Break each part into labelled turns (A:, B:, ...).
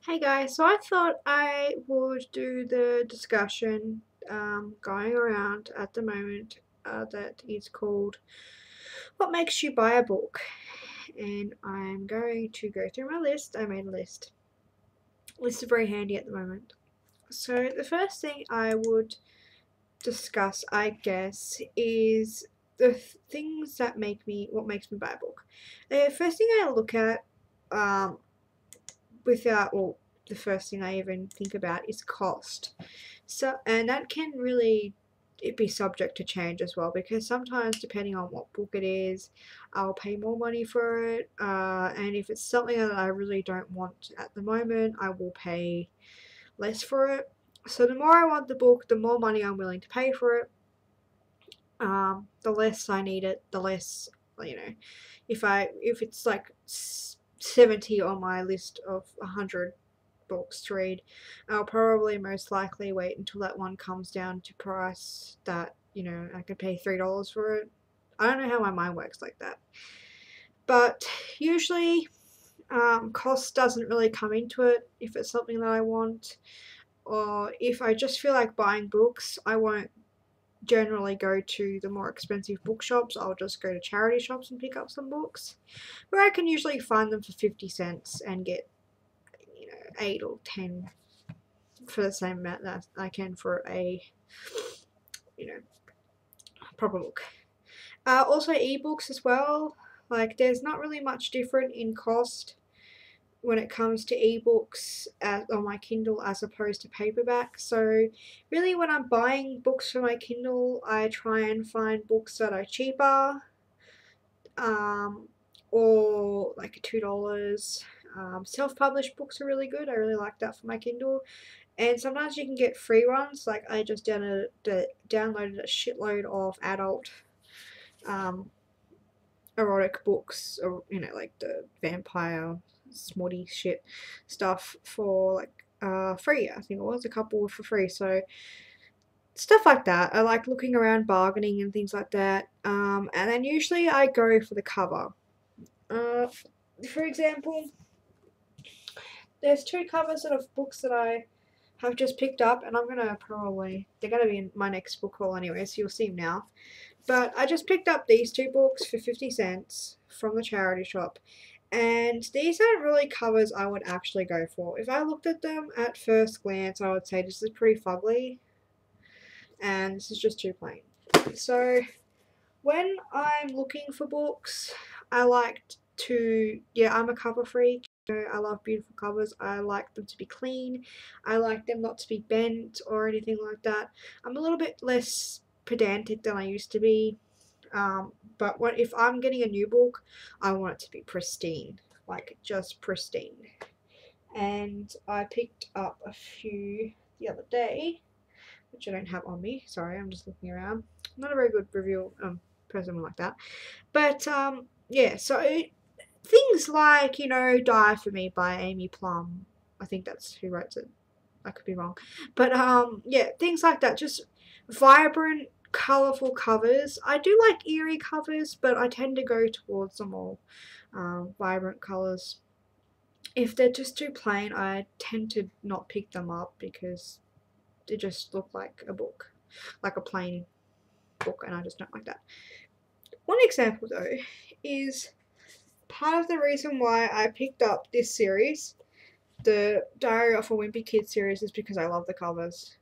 A: Hey guys, so I thought I would do the discussion going around at the moment that is called What Makes You Buy a Book? And I'm going to go through my list. I made a list. Lists are very handy at the moment. So the first thing I would discuss, I guess, is the things that what makes me buy a book. The first thing I look at um, well, the first thing I even think about is cost. So, and that can really it be subject to change as well because sometimes depending on what book it is, I'll pay more money for it. And if it's something that I really don't want at the moment, I will pay less for it. So the more I want the book, the more money I'm willing to pay for it. The less I need it, the less you know. If it's like 70 on my list of 100 books to read, I'll probably most likely wait until that one comes down to price that I could pay $3 for it. I don't know how my mind works like that, but usually cost doesn't really come into it if it's something that I want, or if I just feel like buying books, I won't generally go to the more expensive bookshops. I'll just go to charity shops and pick up some books where I can usually find them for 50 cents and get 8 or 10 for the same amount that I can for a you know proper book. Also ebooks as well. Like there's not really much different in cost when it comes to ebooks on my Kindle as opposed to paperback. So really when I'm buying books for my Kindle, I try and find books that are cheaper, um, or like $2. Self-published books are really good. I really like that for my Kindle. And sometimes you can get free ones. Like I just downloaded a shitload of adult um, erotic books, or like the vampire smutty shit stuff for like free. I think it was a couple for free. So stuff like that. I like looking around, bargaining and things like that. And then usually I go for the cover. Uh, for example, there's two covers of books that I have just picked up, and they're gonna be in my next book haul anyway, so you'll see them now. But I just picked up these two books for 50 cents from the charity shop, and these aren't really covers I would actually go for. If I looked at them at first glance, I would say this is pretty fugly, and this is just too plain. So when I'm looking for books, I like I'm a cover freak. I love beautiful covers. I like them to be clean. I like them not to be bent or anything like that. I'm a little bit less pedantic than I used to be. But if I'm getting a new book, I want it to be pristine, like just pristine. And I picked up a few the other day, which I don't have on me. Sorry, I'm just looking around. I'm not a very good review person like that. But yeah, so things like Die for Me by Amy Plum. I think that's who wrote it. I could be wrong, but yeah, things like that. Just vibrant, colorful covers. I do like eerie covers, but I tend to go towards the more vibrant colors. If they're just too plain, I tend to not pick them up because they just look like a book, like a plain book, and I just don't like that. One example though is part of the reason why I picked up this series, the Diary of a Wimpy Kid series, is because I love the covers.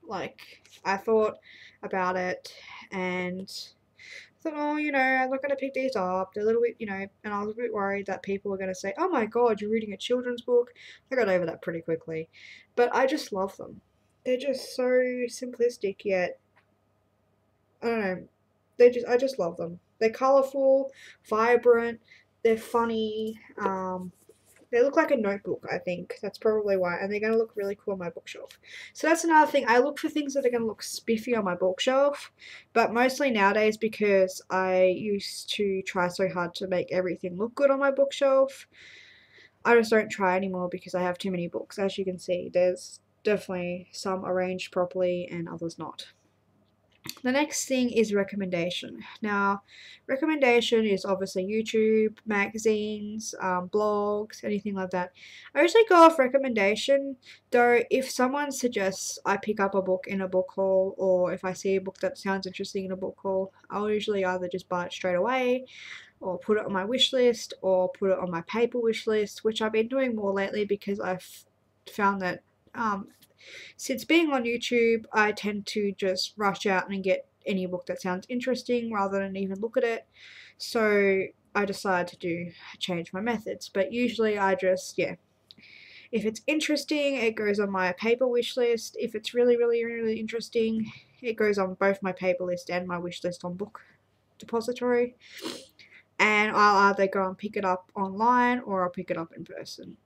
A: Like, I thought about it and thought, oh, I'm not going to pick these up. They're a little bit, and I was a bit worried that people were going to say, oh my god, you're reading a children's book. I got over that pretty quickly. But I just love them. They're just so simplistic, yet, I don't know, I just love them. They're colourful, vibrant, they're funny. They look like a notebook, I think. That's probably why. And they're going to look really cool on my bookshelf. So that's another thing. I look for things that are going to look spiffy on my bookshelf. But mostly nowadays, because I used to try so hard to make everything look good on my bookshelf, I just don't try anymore because I have too many books. As you can see, there's definitely some arranged properly and others not. The next thing is recommendation. Now, recommendation is obviously YouTube, magazines, blogs, anything like that. I usually go off recommendation, though if someone suggests I pick up a book in a book haul, or if I see a book that sounds interesting in a book haul, I'll usually either just buy it straight away, or put it on my wish list, or put it on my paper wish list, which I've been doing more lately because I've found that since being on YouTube, I tend to just rush out and get any book that sounds interesting rather than even look at it. So I decided to change my methods. But usually I just, yeah, if it's interesting, it goes on my paper wish list. If it's really, really, really interesting, it goes on both my paper list and my wish list on Book Depository. And I'll either go and pick it up online or I'll pick it up in person.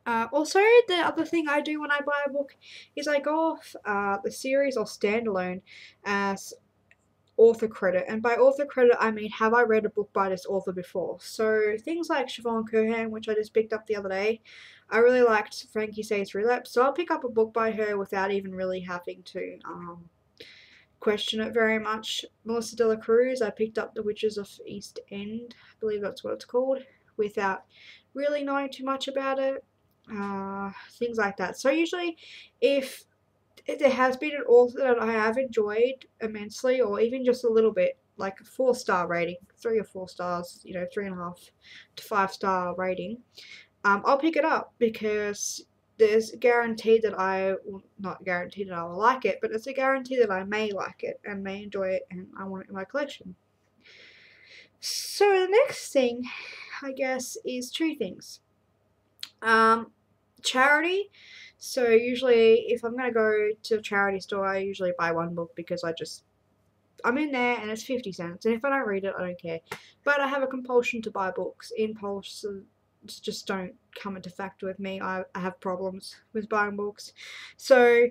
A: Also, the other thing I do when I buy a book is I go off the series or standalone as author credit. And by author credit, I mean, have I read a book by this author before? So things like Siobhan Cohen, which I just picked up the other day, I really liked Frankie Says Relapse. So I'll pick up a book by her without even really having to question it very much. Melissa De La Cruz, I picked up The Witches of East End, I believe that's what it's called, without really knowing too much about it. Things like that. So usually if there has been an author that I have enjoyed immensely, or even just a little bit, like a 4-star rating, 3 or 4 stars, 3.5 to 5-star rating, I'll pick it up because there's guaranteed that not guaranteed that I will like it, but it's a guarantee that I may like it and may enjoy it and I want it in my collection. So the next thing, I guess, is 2 things. Charity. So usually if I'm going to go to a charity store, I usually buy 1 book because I'm in there and it's 50 cents. And if I don't read it, I don't care. But I have a compulsion to buy books. Impulses just don't come into factor with me. I have problems with buying books. So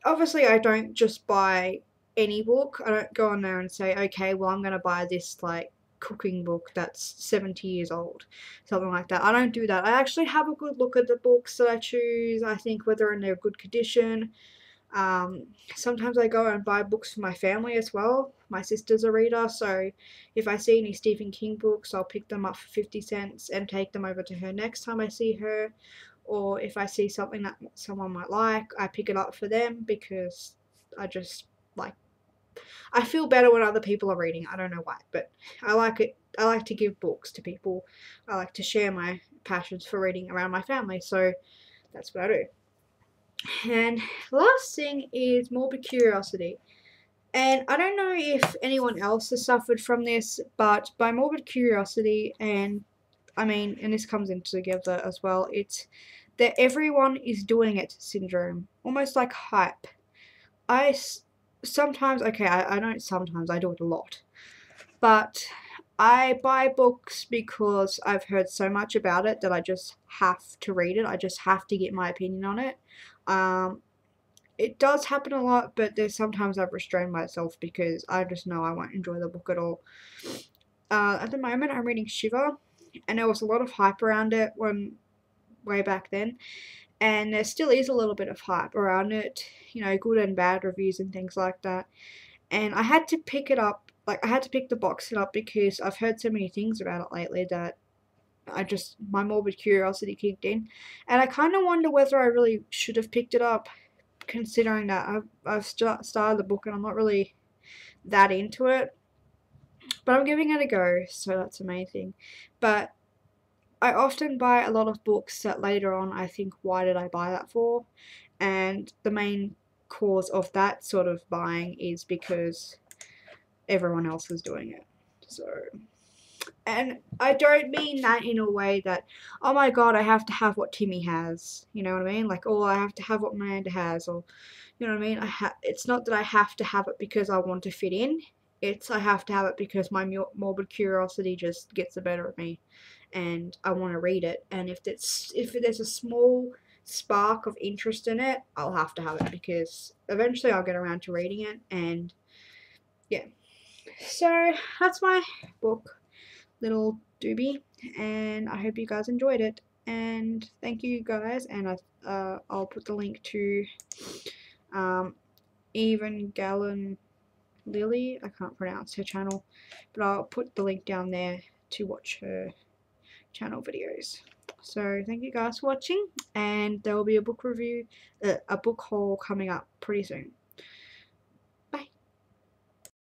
A: obviously I don't just buy any book. I don't go on there and say, okay, well, I'm going to buy this, like, cooking book that's 70 years old, something like that. I don't do that. I actually have a good look at the books that I choose. I think whether they're in good condition. Sometimes I go and buy books for my family as well. My sister's a reader, so if I see any Stephen King books, I'll pick them up for 50 cents and take them over to her next time I see her. Or if I see something that someone might like, I pick it up for them because I just like I feel better when other people are reading. I don't know why, but I like it. I like to give books to people. I like to share my passions for reading around my family, so that's what I do. And last thing is morbid curiosity. And I don't know if anyone else has suffered from this, but by morbid curiosity, and this comes in together as well, it's that everyone is doing it syndrome, almost like hype. I sometimes, okay, I don't sometimes, I do it a lot, but I buy books because I've heard so much about it that I just have to read it. I just have to get my opinion on it. It does happen a lot, but there's sometimes I've restrained myself because I just know I won't enjoy the book at all. At the moment, I'm reading Shiver, and there was a lot of hype around it way back then, and there still is a little bit of hype around it, good and bad reviews and things like that. And I had to pick it up, like I had to pick the box set up because I've heard so many things about it lately that my morbid curiosity kicked in, and I kind of wonder whether I really should have picked it up, considering that I've started the book and I'm not really that into it, but I'm giving it a go, so that's amazing. But I often buy a lot of books that later on I think, why did I buy that for? And the main cause of that sort of buying is because everyone else is doing it. So, and I don't mean that in a way that, oh my god, I have to have what Timmy has. You know what I mean? Like, oh, I have to have what Miranda has, or you know what I mean? It's not that I have to have it because I want to fit in. It's I have to have it because my morbid curiosity just gets the better of me, and I want to read it. And if there's a small spark of interest in it, I'll have to have it because eventually I'll get around to reading it. And yeah, so that's my book, little doobie, and I hope you guys enjoyed it. And thank you guys, and I'll put the link to Evangelion Lily. I can't pronounce her channel, but I'll put the link down there to watch her channel videos. So thank you guys for watching, and there will be a book review, a book haul coming up pretty soon.